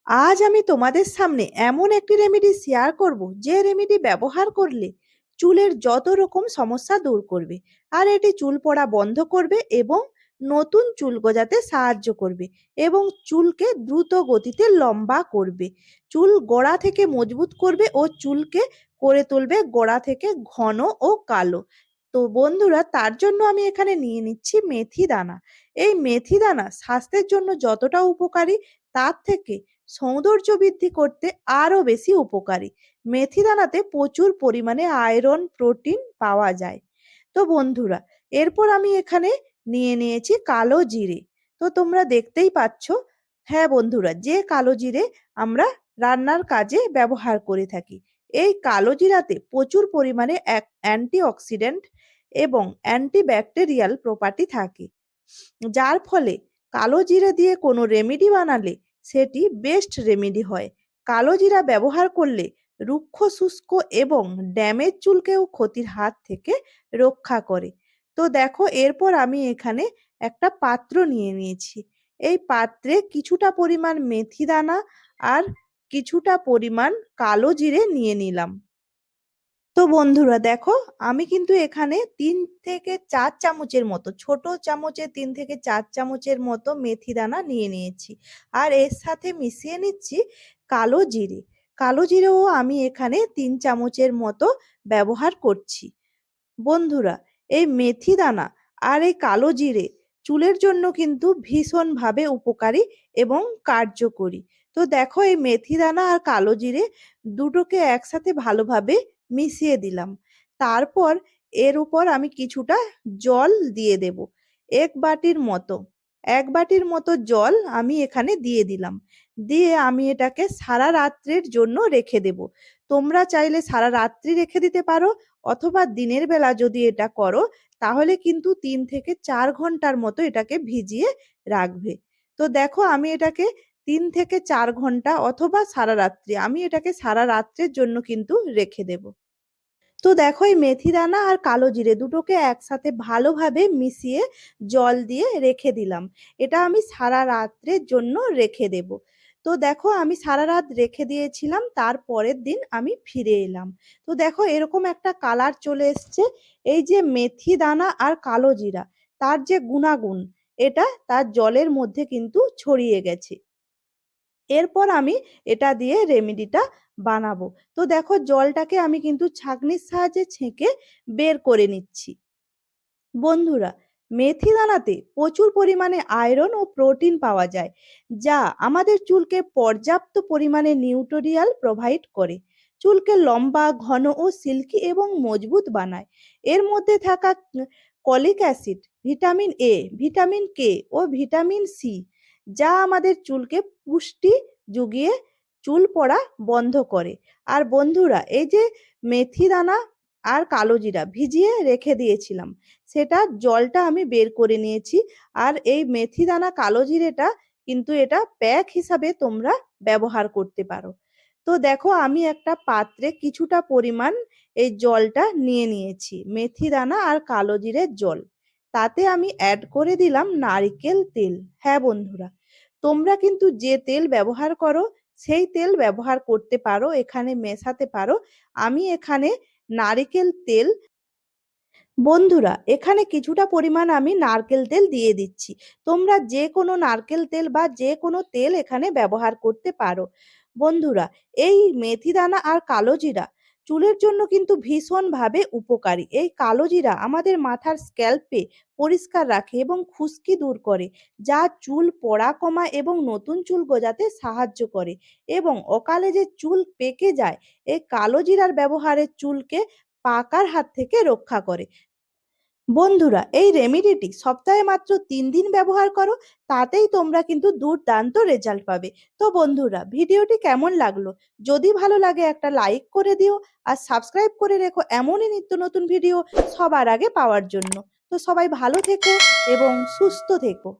আজ আমি তোমাদের সামনে এমন একটি রেমেডি শেয়ার করব যে রেমেডি ব্যবহার করলে চুলের যত রকম সমস্যা দূর করবে। আর এটি চুল পড়া বন্ধ করবে এবং নতুন চুল গজাতে সাহায্য করবে এবং চুলকে দ্রুত গতিতে লম্বা করবে। চুল গোড়া থেকে মজবুত করবে ও চুলকে করে তুলবে গোড়া থেকে ঘন ও কালো। তো বন্ধুরা, তার জন্য আমি এখানে নিয়ে নিচ্ছি মেথি দানা। এই মেথি দানা স্বাস্থ্যের জন্য যতটা উপকারী, তার থেকে সৌন্দর্য বৃদ্ধি করতে আরো বেশি উপকারী। মেথি দানাতে প্রচুর পরিমাণে আয়রন, প্রোটিন পাওয়া যায়। তো বন্ধুরা, এরপর আমি এখানে নিয়ে নিয়েছি কালো জিরে। তো তোমরা দেখতেই পাচ্ছ, হ্যাঁ বন্ধুরা, যে কালো জিরে আমরা রান্নার কাজে ব্যবহার করে থাকি। এই কালো জিরাতে প্রচুর পরিমাণে অ্যান্টিঅক্সিডেন্ট এবং অ্যান্টিব্যাকটেরিয়াল প্রপার্টি থাকে, যার ফলে কালো জিরে দিয়ে কোনো রেমেডি বানালে সেটি বেস্ট রেমেডি হয়। কালো জিরা ব্যবহার করলে রুক্ষ, শুষ্ক এবং ড্যামেজ চুলকেও ক্ষতির হাত থেকে রক্ষা করে। তো দেখো, এরপর আমি এখানে একটা পাত্র নিয়ে নিয়েছি। এই পাত্রে কিছুটা পরিমাণ মেথি দানা আর কিছুটা পরিমাণ কালো জিরে নিয়ে নিলাম। তো বন্ধুরা দেখো, আমি কিন্তু এখানে 3 থেকে 4 চামচের মতো, ছোট চামচে 3 থেকে 4 চামচের মতো মেথি দানা নিয়ে নিয়েছি। আর এর সাথে মিশিয়ে নিচ্ছি কালো জিরে। কালো জিরেও আমি এখানে 3 চামচের মতো ব্যবহার করছি। বন্ধুরা, এই মেথি দানা আর এই কালো জিরে চুলের জন্য কিন্তু ভীষণভাবে উপকারী এবং কার্যকরী। তো দেখো, এই মেথি দানা আর কালো জিরে দুটোকে একসাথে ভালোভাবে মিশিয়ে দিলাম। তারপর এর উপর আমি কিছুটা জল দিয়ে দেব। এক বাটির মতো 1 বাটির মতো জল আমি এখানে দিয়ে দিলাম। দিয়ে আমি এটাকে সারা রাত্রের জন্য রেখে দেব। তোমরা চাইলে সারা রাত্রি রেখে দিতে পারো, অথবা দিনের বেলা যদি এটা করো তাহলে কিন্তু 3 থেকে 4 ঘন্টার মতো এটাকে ভিজিয়ে রাখবে। তো দেখো, আমি এটাকে 3 থেকে 4 ঘন্টা অথবা সারা রাত্রি, আমি এটাকে সারা রাত্রের জন্য কিন্তু রেখে দেব। তো দেখো, এই মেথি দানা আর কালো জিরে দুটোকে একসাথে ভালোভাবে মিশিয়ে জল দিয়ে রেখে দিলাম। এটা আমি সারা রাত্রের জন্য রেখে দেব। তো দেখো, আমি সারা রাত রেখে দিয়েছিলাম, তার পরের দিন আমি ফিরে এলাম। তো দেখো, এরকম একটা কালার চলে এসছে। এই যে মেথি দানা আর কালো জিরা, তার যে গুণাগুণ, এটা তার জলের মধ্যে কিন্তু ছড়িয়ে গেছে। এরপর আমি এটা দিয়ে রেমেডিটা বানাবো। তো দেখো, জলটাকে আমি কিন্তু ছাঁকনির সাহায্যে ছেঁকে বের করে নিচ্ছি। বন্ধুরা, মেথি দানাতে প্রচুর পরিমাণে আয়রন ও প্রোটিন পাওয়া যায়, যা আমাদের চুলকে পর্যাপ্ত পরিমাণে নিউট্রিয়াল প্রোভাইড করে। চুলকে লম্বা, ঘন ও সিল্কি এবং মজবুত বানায়। এর মধ্যে থাকা কলিক acid, vitamin A, vitamin K ও ভিটামিন সি, যা আমাদের চুলকে পুষ্টি জুগিয়ে চুল পড়া বন্ধ করে। আর বন্ধুরা, এই যে মেথি দানা আর কালো জিরা ভিজিয়ে রেখে দিয়েছিলাম, সেটার জলটা আমি বের করে নিয়েছি। আর এই মেথি দানা, কালো জিরেটা কিন্তু এটা প্যাক হিসাবে তোমরা ব্যবহার করতে পারো। তো দেখো, আমি একটা পাত্রে কিছুটা পরিমাণ এই জলটা নিয়ে নিয়েছি, মেথি দানা আর কালো জিরের জল। তাতে আমি অ্যাড করে দিলাম নারকেল তেল। হ্যাঁ বন্ধুরা, তোমরা কিন্তু যে তেল ব্যবহার করো সেই তেল ব্যবহার করতে পারো, এখানে মেশাতে পারো। আমি এখানে নারকেল তেল, বন্ধুরা, এখানে কিছুটা পরিমাণ আমি নারকেল তেল দিয়ে দিচ্ছি। তোমরা যে কোনো নারকেল তেল বা যে কোনো তেল এখানে ব্যবহার করতে পারো। বন্ধুরা, এই মেথি দানা আর কালো জিরা চুলের জন্য কিন্তু ভীষণভাবে উপকারী। এই কালো জিরা আমাদের মাথার স্ক্যাল্পে পরিষ্কার রাখে এবং খুশকি দূর করে, যা চুল পড়া কমায় এবং নতুন চুল গজাতে সাহায্য করে। এবং অকালে যে চুল পেকে যায়, এই কালো জিরার ব্যবহারে চুলকে পাকার হাত থেকে রক্ষা করে। বন্ধুরা, এই রেমেডিটি সপ্তাহে মাত্র 3 দিন ব্যবহার করো, তাতেই তোমরা কিন্তু দুর্দান্ত রেজাল্ট পাবে। তো বন্ধুরা, ভিডিওটি কেমন লাগলো? যদি ভালো লাগে একটা লাইক করে দিও আর সাবস্ক্রাইব করে রেখো এমনই নিত্য নতুন ভিডিও সবার আগে পাওয়ার জন্য। তো সবাই ভালো থেকো এবং সুস্থ থেকো।